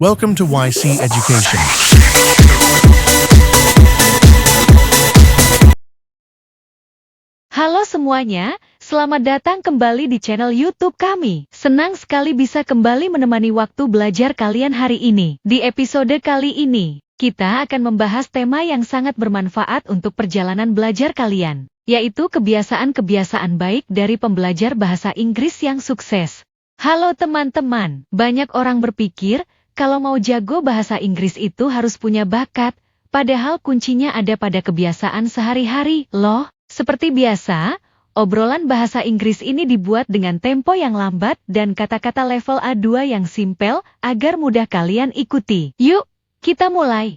Welcome to YC Education. Halo semuanya, selamat datang kembali di channel YouTube kami. Senang sekali bisa kembali menemani waktu belajar kalian hari ini. Di episode kali ini, kita akan membahas tema yang sangat bermanfaat untuk perjalanan belajar kalian, yaitu kebiasaan-kebiasaan baik dari pembelajar bahasa Inggris yang sukses. Halo teman-teman, banyak orang berpikir, kalau mau jago bahasa Inggris itu harus punya bakat, padahal kuncinya ada pada kebiasaan sehari-hari, loh. Seperti biasa, obrolan bahasa Inggris ini dibuat dengan tempo yang lambat dan kata-kata level A2 yang simpel agar mudah kalian ikuti. Yuk, kita mulai.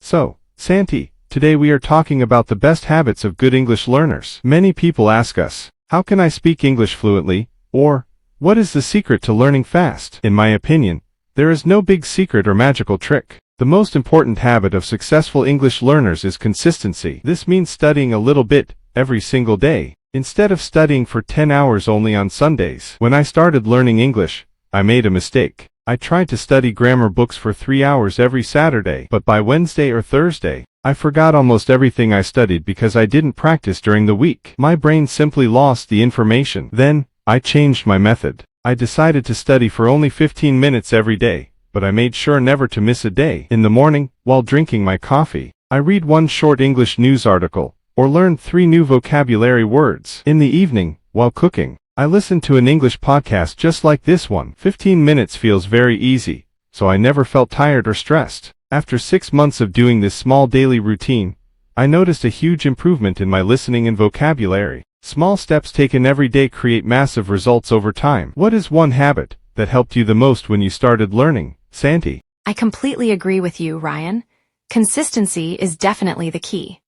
So, Santi, today we are talking about the best habits of good English learners. Many people ask us, how can I speak English fluently? Or, what is the secret to learning fast? In my opinion, there is no big secret or magical trick. The most important habit of successful English learners is consistency. This means studying a little bit, every single day, instead of studying for 10 hours only on Sundays. When I started learning English, I made a mistake. I tried to study grammar books for 3 hours every Saturday, but by Wednesday or Thursday, I forgot almost everything I studied because I didn't practice during the week. My brain simply lost the information. Then, I changed my method. I decided to study for only 15 minutes every day, but I made sure never to miss a day. In the morning, while drinking my coffee, I read one short English news article, or learn 3 new vocabulary words. In the evening, while cooking, I listen to an English podcast just like this one. 15 minutes feels very easy, so I never felt tired or stressed. After 6 months of doing this small daily routine, I noticed a huge improvement in my listening and vocabulary. Small steps taken every day create massive results over time. What is one habit that helped you the most when you started learning, Santi? I completely agree with you, Ryan. Consistency is definitely the key.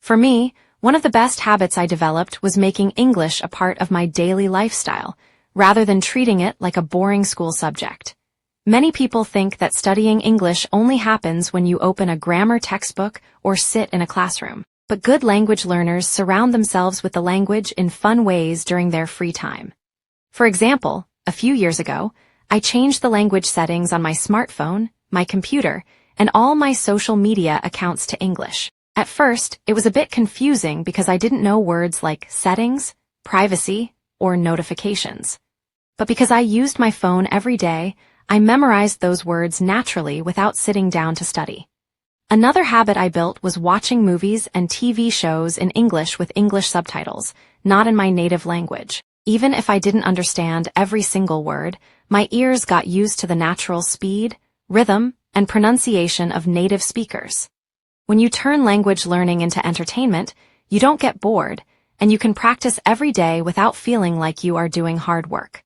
For me, one of the best habits I developed was making English a part of my daily lifestyle, rather than treating it like a boring school subject. Many people think that studying English only happens when you open a grammar textbook or sit in a classroom. But good language learners surround themselves with the language in fun ways during their free time. For example, a few years ago, I changed the language settings on my smartphone, my computer, and all my social media accounts to English. At first, it was a bit confusing because I didn't know words like settings, privacy, or notifications. But because I used my phone every day, I memorized those words naturally without sitting down to study. Another habit I built was watching movies and TV shows in English with English subtitles, not in my native language. Even if I didn't understand every single word, my ears got used to the natural speed, rhythm, and pronunciation of native speakers. When you turn language learning into entertainment, you don't get bored, and you can practice every day without feeling like you are doing hard work.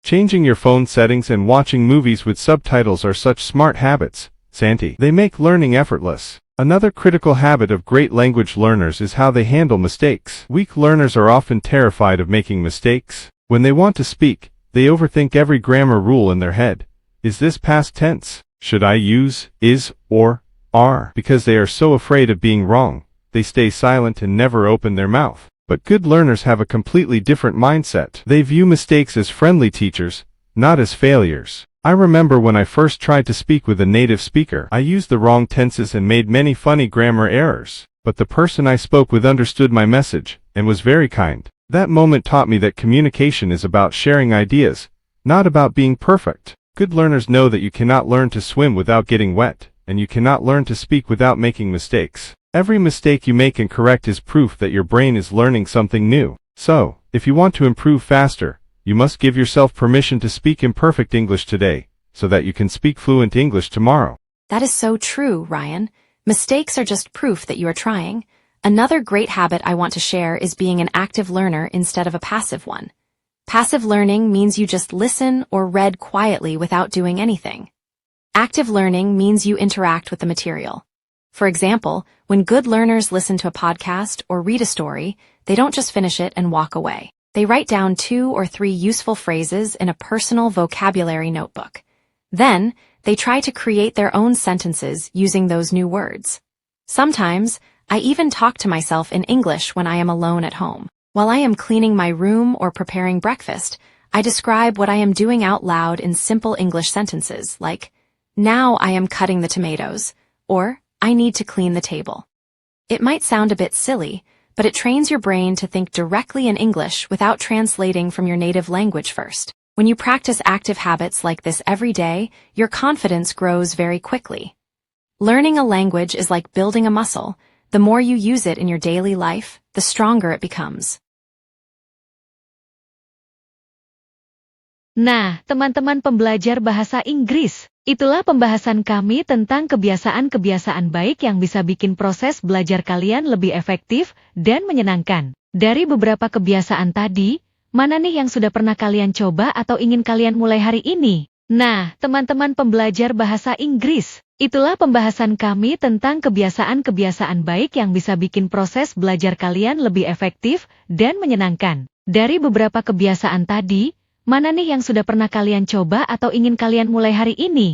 Changing your phone settings and watching movies with subtitles are such smart habits, Santi. They make learning effortless. Another critical habit of great language learners is how they handle mistakes. Weak learners are often terrified of making mistakes. When they want to speak, they overthink every grammar rule in their head. Is this past tense? Should I use is or are? Because they are so afraid of being wrong, they stay silent and never open their mouth. But good learners have a completely different mindset. They view mistakes as friendly teachers, not as failures. I remember when I first tried to speak with a native speaker, I used the wrong tenses and made many funny grammar errors. But the person I spoke with understood my message, and was very kind. That moment taught me that communication is about sharing ideas, not about being perfect. Good learners know that you cannot learn to swim without getting wet, and you cannot learn to speak without making mistakes. Every mistake you make and correct is proof that your brain is learning something new. So, if you want to improve faster, you must give yourself permission to speak imperfect English today, so that you can speak fluent English tomorrow. That is so true, Ryan. Mistakes are just proof that you are trying. Another great habit I want to share is being an active learner instead of a passive one. Passive learning means you just listen or read quietly without doing anything. Active learning means you interact with the material. For example, when good learners listen to a podcast or read a story, they don't just finish it and walk away. They write down 2 or 3 useful phrases in a personal vocabulary notebook. Then, they try to create their own sentences using those new words. Sometimes, I even talk to myself in English when I am alone at home. While I am cleaning my room or preparing breakfast, I describe what I am doing out loud in simple English sentences like, now I am cutting the tomatoes, or I need to clean the table. It might sound a bit silly, but it trains your brain to think directly in English without translating from your native language first. When you practice active habits like this every day, your confidence grows very quickly. Learning a language is like building a muscle. The more you use it in your daily life, the stronger it becomes. Nah, teman-teman pembelajar bahasa Inggris, itulah pembahasan kami tentang kebiasaan-kebiasaan baik yang bisa bikin proses belajar kalian lebih efektif dan menyenangkan. Dari beberapa kebiasaan tadi, mana nih yang sudah pernah kalian coba atau ingin kalian mulai hari ini? Nah, teman-teman pembelajar bahasa Inggris, itulah pembahasan kami tentang kebiasaan-kebiasaan baik yang bisa bikin proses belajar kalian lebih efektif dan menyenangkan. Dari beberapa kebiasaan tadi, mana nih yang sudah pernah kalian coba atau ingin kalian mulai hari ini?